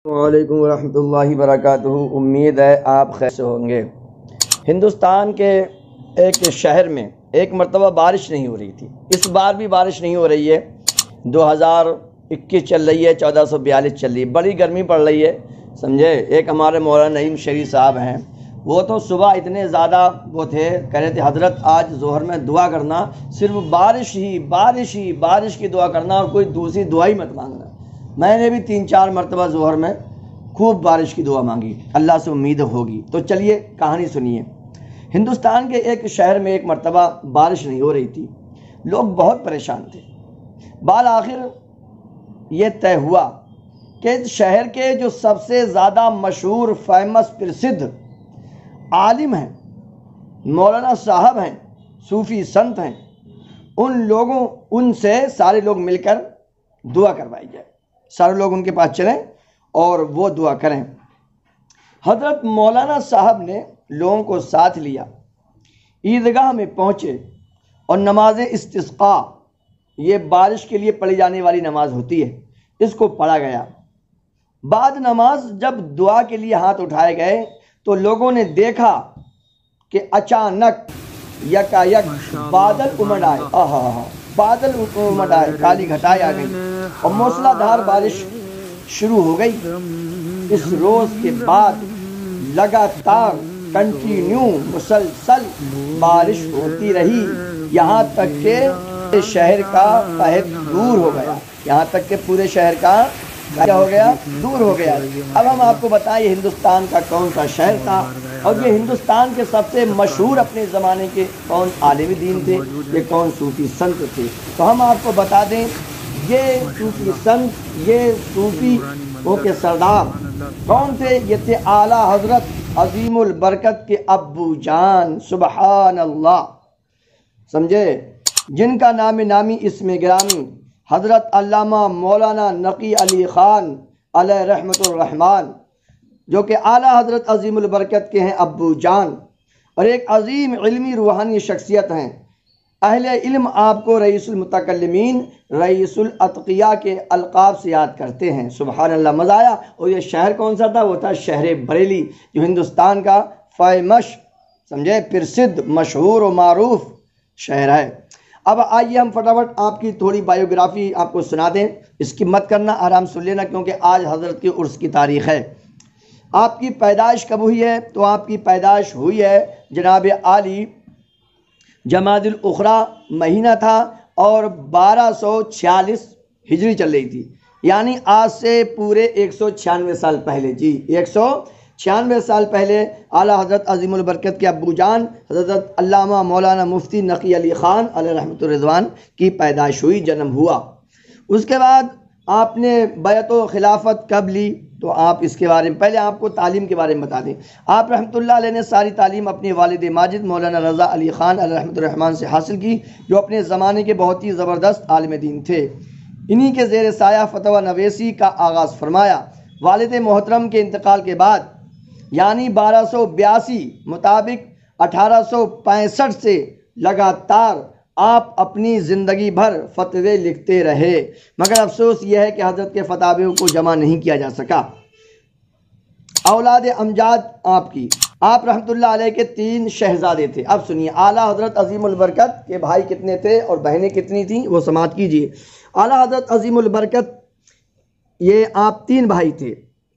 وعلیکم ورحمۃ اللہ وبرکاتہ۔ امید ہے آپ خیر سے ہوں گے۔ ہندوستان کے ایک شہر میں ایک مرتبہ بارش نہیں ہو رہی تھی، اس بار بھی بارش نہیں ہو رہی ہے۔ 2021 چل رہی ہے، 1442 چل رہی ہے، بڑی گرمی پڑ رہی ہے، سمجھے۔ ایک ہمارے مولانا نعیم شریف صاحب ہیں، وہ تو صبح اتنے زیادہ وہ تھے، کہہ رہے تھے حضرت آج ظہر میں دعا کرنا، صرف بارش کی دعا کرنا اور کوئی دوسری دعا ہی مت مانگنا۔ میں نے بھی 3-4 مرتبہ ظہر میں خوب بارش کی دعا مانگی، اللہ سے امید ہوگی۔ تو چلیے کہانی سنیے۔ ہندوستان کے ایک شہر میں ایک مرتبہ بارش نہیں ہو رہی تھی، لوگ بہت پریشان تھے۔ بالآخر یہ طے ہوا کہ اس شہر کے جو سب سے زیادہ مشہور فیمس پرسدھ عالم ہیں، مولانا صاحب ہیں، صوفی سنت ہیں، ان سے سارے لوگ مل کر دعا کروائی جائے۔ سارے لوگ ان کے پاس چلیں اور وہ دعا کریں۔ حضرت مولانا صاحب نے لوگوں کو ساتھ لیا، عیدگاہ میں پہنچے اور نماز استسقاء، یہ بارش کے لیے پڑھی جانے والی نماز ہوتی ہے، اس کو پڑھا گیا۔ بعد نماز جب دعا کے لیے ہاتھ اٹھائے گئے تو لوگوں نے دیکھا کہ اچانک یکایک بادل امڑ آئے، کالی گھٹائیں آ گئی اور موسلا دھار بارش شروع ہو گئی۔ اس روز کے بعد لگاتار کنٹینیو مسلسل بارش ہوتی رہی، یہاں تک کہ شہر کا قحط دور ہو گیا، یہاں تک کہ پورے شہر کا کیا ہو گیا، دور ہو گیا۔ اب ہم آپ کو بتائیں یہ ہندوستان کا کون سا شہر تھا، اور یہ ہندوستان کے سب سے مشہور اپنے زمانے کے کون عالم دین تھے، یہ کون صوفی سنت تھے۔ تو ہم آپ کو بتا دیں یہ صوفی سنت، یہ صوفی وہ کے سردار کون تھے؟ یہ تھے اعلیٰ حضرت عظیم البرکت کے ابو جان، سبحان اللہ، سمجھے، جن کا نام نامی اسم گرامی حضرت علامہ مولانا نقی علی خان علیہ رحمت الرحمن، جو کہ اعلیٰ حضرت عظیم البرکت کے ہیں ابو جان، اور ایک عظیم علمی روحانی شخصیت ہیں۔ اہل علم آپ کو رئیس المتکلمین، رئیس الاتقیاء کے القاب سے یاد کرتے ہیں، سبحان اللہ، مزہ آیا۔ اور یہ شہر کون سا تھا؟ وہ تھا شہر بریلی، جو ہندوستان کا فیمس، سمجھے، پرسدھ، مشہور و معروف شہر ہے۔ اب آئیے ہم فٹافٹ آپ کی تھوڑی بایوگرافی آپ کو سنا دیں، اس کی مت کرنا، آرام سن لینا، کیونکہ آج حضرت کی عرس کی تاریخ ہے۔ آپ کی پیدائش کب ہوئی ہے؟ تو آپ کی پیدائش ہوئی ہے جناب عالی جمادی الاخری مہینہ تھا، اور 1246 ہجری چل رہی تھی، یعنی آج سے پورے 196 سال پہلے، جی 196 سال پہلے اعلیٰ حضرت عظیم البرکت کے ابو جان حضرت علامہ مولانا مفتی نقی علی خان علیہ رحمۃ الرضوان کی پیدائش ہوئی، جنم ہوا۔ اس کے بعد آپ نے بیعت و خلافت کب لی؟ تو آپ اس کے بارے میں پہلے آپ کو تعلیم کے بارے میں بتا دیں۔ آپ رحمۃ اللہ علیہ نے ساری تعلیم اپنے والد ماجد مولانا رضا علی خان علیہ رحمۃ الرحمن سے حاصل کی، جو اپنے زمانے کے بہت ہی زبردست عالم دین تھے۔ انہی کے زیر سایہ فتویٰ نویسی کا آغاز فرمایا۔ والد محترم کے انتقال کے بعد یعنی 1282 مطابق 1865 سے لگاتار آپ اپنی زندگی بھر فتوے لکھتے رہے، مگر افسوس یہ ہے کہ حضرت کے فتاویوں کو جمع نہیں کیا جا سکا۔ اولاد امجاد آپ رحمۃ اللہ علیہ کے 3 شہزادے تھے۔ اب سنیے، اعلیٰ حضرت عظیم البرکت کے بھائی کتنے تھے اور بہنیں کتنی تھیں، وہ سماعت کیجیے۔ اعلیٰ حضرت عظیم البرکت یہ آپ 3 بھائی تھے،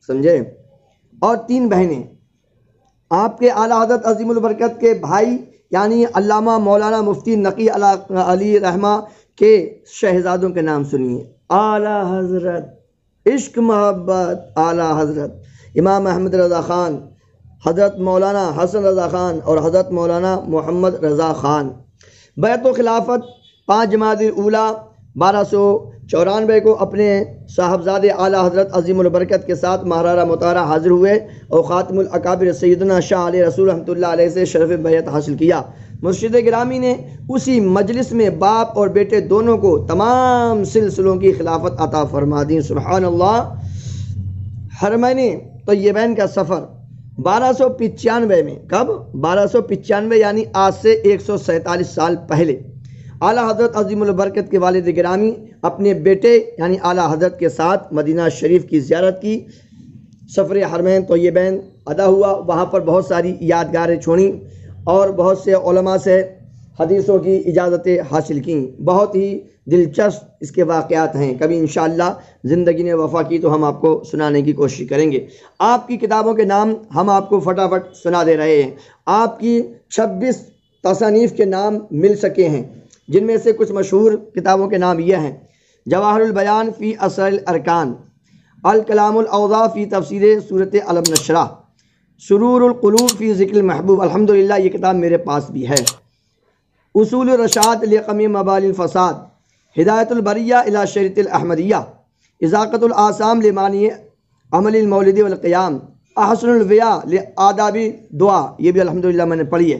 سمجھے، اور 3 بہنیں۔ آپ کے اعلیٰ حضرت عظیم البرکت کے بھائی یعنی علامہ مولانا مفتی نقی علی رحمہ کے شہزادوں کے نام سنیے۔ اعلیٰ حضرت عشق محبت اعلیٰ حضرت امام احمد رضا خان، حضرت مولانا حسن رضا خان اور حضرت مولانا محمد رضا خان۔ بیعت و خلافت 5 جمادی الاولی 1294 کو اپنے صاحبزادے اعلیٰ حضرت عظیم البرکت کے ساتھ ماہرہ مطالعہ حاضر ہوئے اور خاتم الاکابر سیدنا شاہ علیہ رسول رحمۃ اللہ علیہ سے شرف بیعت حاصل کیا۔ مرشد گرامی نے اسی مجلس میں باپ اور بیٹے دونوں کو تمام سلسلوں کی خلافت عطا فرما دی، سبحان اللہ۔ حرمین طیبین کا سفر 1295 میں، کب؟ 1295 یعنی آج سے 147 سال پہلے اعلیٰ حضرت عظیم البرکت کے والد گرامی اپنے بیٹے یعنی اعلیٰ حضرت کے ساتھ مدینہ شریف کی زیارت کی۔ سفر حرمین طیبین ادا ہوا، وہاں پر بہت ساری یادگاریں چھوڑیں اور بہت سے علماء سے حدیثوں کی اجازتیں حاصل کیں۔ بہت ہی دلچسپ اس کے واقعات ہیں، کبھی انشاءاللہ زندگی نے وفا کی تو ہم آپ کو سنانے کی کوشش کریں گے۔ آپ کی کتابوں کے نام ہم آپ کو فٹافٹ سنا دے رہے ہیں۔ آپ کی 26 تصانیف کے نام مل سکے ہیں، جن میں سے کچھ مشہور کتابوں کے نام یہ ہیں: جواہر البیان فی اسرار الارکان، الکلام الاوضاع فی تفسیر سورۃ علم نشرح، سرور القلوب فی ذکر المحبوب، الحمدللہ یہ کتاب میرے پاس بھی ہے، اصول الرشاد لقمی مبال الفساد، ہدایت البریہ الی شریعۃ الاحمدیہ، اذاقۃ الآثام لمانی عمل المولد والقیام، احسن الویاء لآداب دعا، یہ بھی الحمدللہ میں نے پڑھی ہے،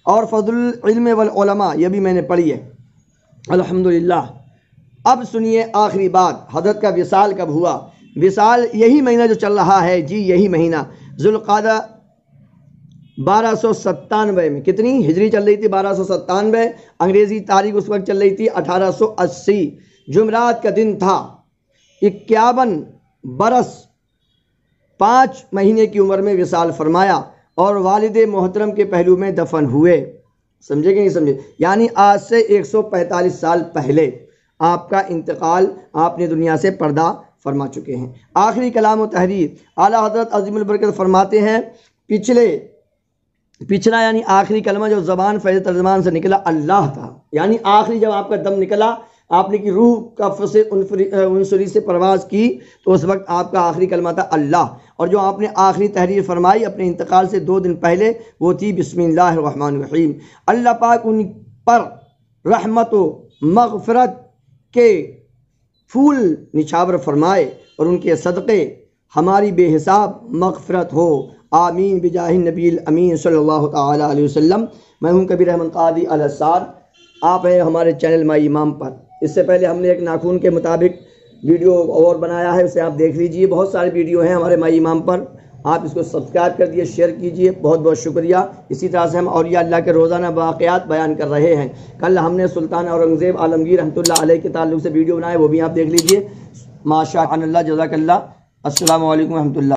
اور فضل العلم والعلماء، یہ بھی میں نے پڑھی ہے الحمدللہ۔ اب سنیے آخری بات، حضرت کا وصال کب ہوا؟ وصال یہی مہینہ جو چل رہا ہے، جی یہی مہینہ ذوالقعدہ 1297 میں، کتنی ہجری چل رہی تھی؟ 1297، انگریزی تاریخ اس وقت چل رہی تھی 1880، جمعرات کا دن تھا۔ 51 برس 5 مہینے کی عمر میں وصال فرمایا اور والد محترم کے پہلو میں دفن ہوئے۔ سمجھے کہ نہیں سمجھے؟ یعنی آج سے 145 سال پہلے آپ کا انتقال، آپ نے دنیا سے پردہ فرما چکے ہیں۔ آخری کلام و تحریر، اعلیٰ حضرت عظیم البرکت فرماتے ہیں، پچھلا یعنی آخری کلمہ جو زبان فیض ترجمان سے نکلا اللہ تھا، یعنی آخری جب آپ کا دم نکلا، آپ نے کی روح کف سے انصری سے پرواز کی تو اس وقت آپ کا آخری کلمہ تھا اللہ، اور جو آپ نے آخری تحریر فرمائی اپنے انتقال سے 2 دن پہلے وہ تھی بسم اللہ الرحمن الرحیم۔ اللہ پاک ان پر رحمت و مغفرت کے پھول نچھاور فرمائے اور ان کے صدقے ہماری بے حساب مغفرت ہو، آمین بجاہ النبی الامین صلی اللہ تعالی علیہ وسلم۔ میں ہوں کبیر احمد قادری الاسار، آپ ہیں ہمارے چینل مائی امام پر۔ اس سے پہلے ہم نے ایک ناخون کے مطابق ویڈیو اور بنایا ہے، اسے آپ دیکھ لیجئے، بہت سارے ویڈیو ہیں ہمارے مائی امام پر، آپ اس کو سبسکرائب کر دیے، شیئر کیجئے، بہت بہت شکریہ۔ اسی طرح سے ہم اولیاء اللہ کے روزانہ واقعات بیان کر رہے ہیں۔ کل ہم نے سلطان اورنگزیب عالمگیر رحمۃ اللہ علیہ کے تعلق سے ویڈیو بنائے، وہ بھی آپ دیکھ لیجئے۔ ماشاء اللہ، جزاک اللہ، السلام علیکم ورحمۃ اللہ۔